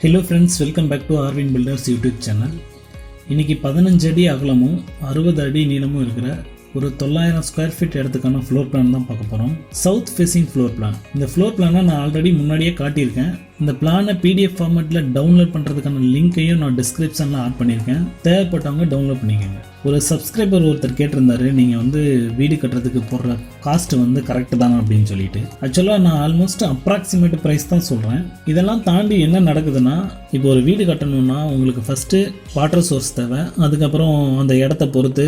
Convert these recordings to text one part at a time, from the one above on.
Hello friends, welcome back to Arvin builders YouTube channel. இன்றைக்கி 15 அடி அகலமும் 60 அடி நீளமும் இருக்கிற ஒரு 900 ஸ்கொயர் ஃபீட் இடத்துக்கான ஃப்ளோர் பிளான் தான் பார்க்க போகிறோம். South facing floor plan. இந்த ஃப்ளோர் பிளானை நான் ஆல்ரெடி முன்னாடியே காட்டியிருக்கேன். இந்த பிளானை பிடிஎஃப் ஃபார்மேட்டில் டவுன்லோட் பண்ணுறதுக்கான லிங்க்கையும் நான் டிஸ்கிரிப்ஷனில் ஆட் பண்ணியிருக்கேன். தேவைப்பட்டவங்க டவுன்லோட் பண்ணிக்கோங்க. ஒரு சப்ஸ்கிரைபர் ஒருத்தர் கேட்டிருந்தாரு, நீங்கள் வீடு கட்டுறதுக்கு போடுற காஸ்ட் கரெக்டு தானே அப்படின்னு சொல்லிட்டு. ஆக்சுவலாக நான் ஆல்மோஸ்ட் அப்ராக்சிமேட் ப்ரைஸ் தான் சொல்கிறேன். இதெல்லாம் தாண்டி என்ன நடக்குதுன்னா, இப்போ ஒரு வீடு கட்டணும்னா உங்களுக்கு ஃபஸ்ட்டு வாட்டர் சோர்ஸ் தேவை, அதுக்கப்புறம் அந்த இடத்த பொறுத்து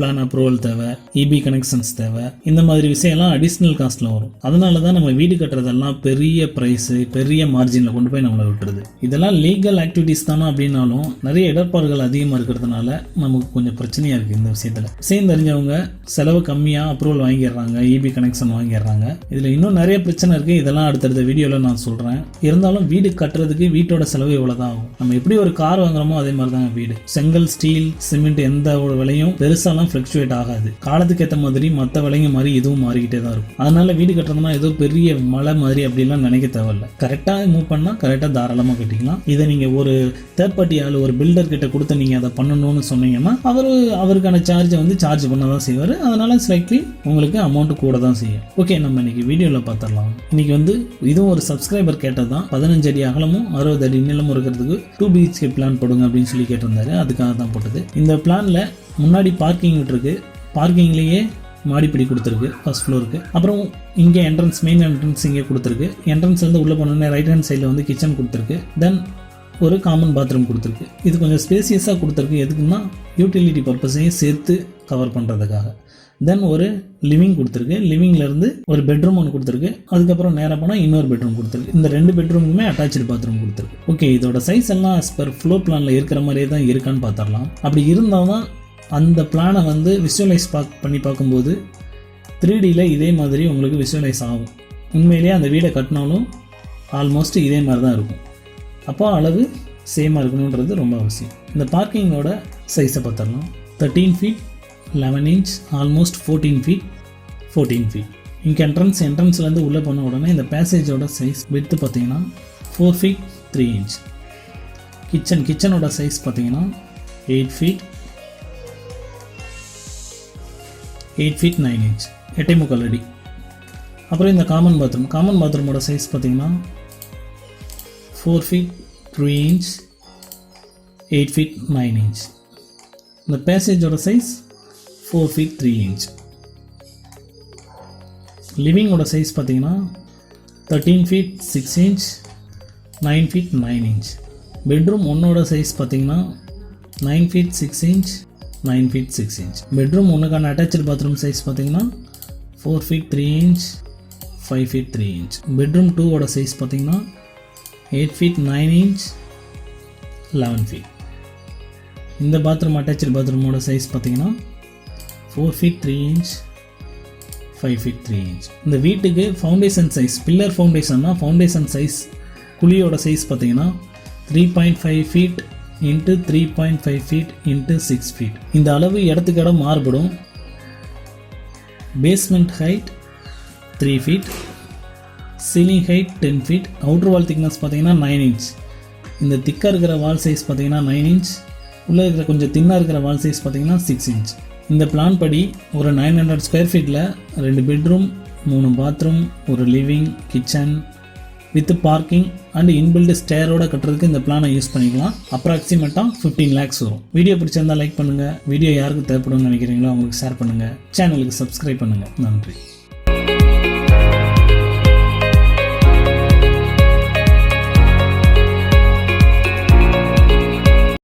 பிளான் அப்ரூவல் தேவை, இபி கனெக்ஷன்ஸ் தேவை. இந்த மாதிரி விஷயம்லாம் அடிஷ்னல் காஸ்ட்டில் வரும். அதனால தான் நம்ம வீடு கட்டுறதெல்லாம் பெரிய ப்ரைஸு, பெரிய மார்ஜினில் கொண்டு போய் நம்மளை விட்டுருது. இதெல்லாம் லீகல் ஆக்டிவிட்டீஸ் தானே அப்படின்னாலும் நிறைய இடர்பாடுகள் அதிகமாக இருக்கிறதுனால நமக்கு கொஞ்சம் பிரச்சனையாக இருக்குது. இந்த விஷயம் தெரிஞ்சவங்க செலவு கம்மியாக அப்ரூவல் வாங்கிடுறாங்க, இபி கனெக்ஷன் வாங்கிடுறாங்க. இதில் இன்னும் நிறைய பிரச்சனை இருக்குது. இதெல்லாம் அடுத்தடுத்த வீடியோவில் நான் சொல்கிறேன். இருந்தாலும் வீடு கட்டுறதுக்கு வீட்டோட செலவு எவ்வளோ தான் ஆகும். நம்ம எப்படி ஒரு கார் வாங்குறோமோ அதே மாதிரி தான் வீடு. செங்கல், ஸ்டீல், சிமெண்ட் எந்த ஒரு விலையும் பெருசாலாம் ஃப்ளக்சுவேட் ஆகாது. காலத்துக்கு ஏற்ற மாதிரி மற்ற விலையும் மாதிரி இதுவும் மாறிக்கிட்டே தான் இருக்கும். அதனால வீடு கட்டுறதுனா ஏதோ பெரிய மலை மாதிரி அப்படிலாம் நினைக்க தேவையில்லை. கரெக்டாக மூவ் பண்ணால் கரெக்டாக தாராளமாக கட்டிக்கலாம். இதை நீங்கள் ஒரு தேர்ட் பார்ட்டி ஆள், ஒரு பில்டர் கிட்ட கொடுத்து நீங்கள் அதை பண்ணணும்னு சொன்னீங்கன்னா அவருக்கான சார்ஜை சார்ஜ் பண்ண தான் செய்வார். அதனால ஸ்லைட்லி உங்களுக்கு அமௌண்ட் கூட தான் செய்யும். ஓகே, நம்ம இன்னைக்கு வீடியோவில் பார்த்துடலாம். இன்னைக்கு இதுவும் ஒரு சப்ஸ்கிரைபர் கேட்டது தான். 15 அடி அகலமும் 60 அடி நீளமும் இருக்கிறதுக்கு 2 BHK பிளான் போடுங்க அப்படின்னு சொல்லி கேட்டிருந்தாரு. அதுக்காக தான் போட்டது. இந்த பிளானில் முன்னாடி பார்க்கிங் விட்டுருக்கு. பார்க்கிங்லேயே மாடிப்படி கொடுத்துருக்கு ஃபர்ஸ்ட் ஃப்ளோருக்கு. அப்புறம் இங்கே என்ட்ரன்ஸ், மெயின் என்ட்ரன்ஸ் இங்கே கொடுத்துருக்கு. என்ட்ரன்ஸ்லேருந்து உள்ளே போனோன்னே ரைட் ஹேண்ட் சைடில் கிச்சன் கொடுத்துருக்கு. தென் ஒரு காமன் பாத்ரூம் கொடுத்துருக்கு. இது கொஞ்சம் ஸ்பேசியஸாக கொடுத்துருக்கு. எதுக்குன்னா யூட்டிலிட்டி பர்பஸையும் சேர்த்து கவர் பண்ணுறதுக்காக. தென் ஒரு லிவிங் கொடுத்துருக்கு. லிவிங்லேருந்து ஒரு பெட்ரூம் ஒன்று கொடுத்துருக்கு. அதுக்கப்புறம் நேராக போனால் இன்னொரு பெட்ரூம் கொடுத்துருக்கு. இந்த 2 பெட்ரூமுக்குமே அட்டாச்சு பாத்ரூம் கொடுத்துருக்கு. ஓகே, இதோட சைஸ் எல்லாம் as per ஃப்ளோர் பிளானில் இருக்கிற மாதிரியே தான் இருக்கான்னு பார்த்துடலாம். அப்படி இருந்தால் தான் அந்த பிளானை விஷுவலைஸ் பண்ணி பார்க்கும்போது 3Dயில் இதே மாதிரி உங்களுக்கு விஷுவலைஸ் ஆகும். உண்மையிலேயே அந்த வீடை கட்டினாலும் ஆல்மோஸ்ட் இதே மாதிரி தான் இருக்கும். அப்போ அளவு சேமாக இருக்கணுன்றது ரொம்ப அவசியம். இந்த பார்க்கிங்கோட சைஸை பார்த்துடலாம். 13 feet 11 inch, almost 14 feet 14 feet. இங்கே என்ட்ரன்ஸ்லேருந்து உள்ளே போன உடனே இந்த பேசேஜோட சைஸ் விட்த்து பார்த்தீங்கன்னா 4 feet 3 inch. கிச்சனோட சைஸ் பார்த்தீங்கன்னா 8 feet 9 inch, 8.25 அடி. அப்புறம் இந்த காமன் பாத்ரூமோட சைஸ் பார்த்தீங்கன்னா 4 feet 3 inch 8 feet 9 inch. இந்த பேசேஜோட சைஸ் 4 feet 3 inch. லிவிங்கோட சைஸ் பார்த்தீங்கன்னா 13 feet 6 inch 9 feet 9 inch. Bedroom ஒன்னோட சைஸ் பார்த்தீங்கன்னா 9 feet 6 inch 9 feet 6 inch. Bedroom ஒன்றுக்கான அட்டாச்சு பாத்ரூம் சைஸ் பார்த்தீங்கன்னா 4 feet 3 inch 5 feet 3 inch. Bedroom 2ஓட சைஸ் பார்த்தீங்கன்னா 8 feet 9 inch 11 feet. இந்த பாத்ரூம் அட்டாச்சு பாத்ரூமோட சைஸ் பார்த்தீங்கன்னா 4 feet 3 inch 5 feet 3 inch. இந்த வீட்டுக்கு foundation size, pillar foundation size, குழியோட சைஸ் பார்த்தீங்கன்னா 3.5 feet into 3.5 feet into 6 feet. இந்த அளவு இடத்துக்கு இடம் மாறுபடும். Basement height 3 feet, ceiling height 10 feet, outer wall thickness பார்த்தீங்கன்னா 9 inch. இந்த திக்காக இருக்கிற வால் சைஸ் பார்த்தீங்கன்னா 9 inch, உள்ளே இருக்கிற கொஞ்சம் தின்னாக இருக்கிற வால் சைஸ் பார்த்தீங்கன்னா 6 inch. இந்த பிளான் படி ஒரு 900 ஸ்கொயர் ஃபீட்டில் 2 பெட்ரூம் 3 பாத்ரூம், ஒரு living, kitchen with parking and inbuilt ஸ்டேரோட கட்டுறதுக்கு இந்த பிளானை யூஸ் பண்ணிக்கலாம். அப்ராக்சிமேட்டாக 15 lakhs வரும். வீடியோ பிடிச்சிருந்தால் லைக் பண்ணுங்கள். வீடியோ யாருக்கு தேவைப்படும்னு நினைக்கிறீங்களோ அவங்களுக்கு ஷேர் பண்ணுங்கள். சேனலுக்கு சப்ஸ்கிரைப் பண்ணுங்கள். நன்றி.